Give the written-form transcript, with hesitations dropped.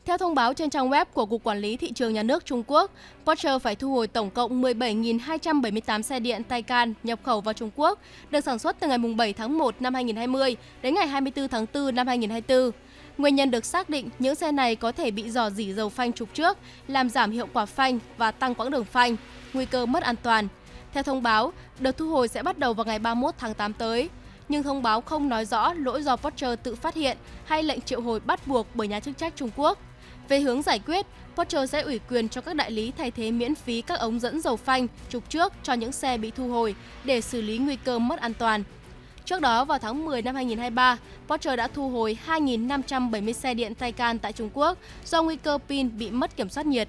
Theo thông báo trên trang web của Cục Quản lý Thị trường Nhà nước Trung Quốc, Porsche phải thu hồi tổng cộng 17.278 xe điện Taycan nhập khẩu vào Trung Quốc, được sản xuất từ ngày 7 tháng 1 năm 2020 đến ngày 24 tháng 4 năm 2024. Nguyên nhân được xác định những xe này có thể bị rò rỉ dầu phanh trục trước, làm giảm hiệu quả phanh và tăng quãng đường phanh, nguy cơ mất an toàn. Theo thông báo, đợt thu hồi sẽ bắt đầu vào ngày 31 tháng 8 tới. Nhưng thông báo không nói rõ lỗi do Porsche tự phát hiện hay lệnh triệu hồi bắt buộc bởi nhà chức trách Trung Quốc. Về hướng giải quyết, Porsche sẽ ủy quyền cho các đại lý thay thế miễn phí các ống dẫn dầu phanh trục trước cho những xe bị thu hồi để xử lý nguy cơ mất an toàn. Trước đó, vào tháng 10 năm 2023, Porsche đã thu hồi 2.570 xe điện Taycan tại Trung Quốc do nguy cơ pin bị mất kiểm soát nhiệt.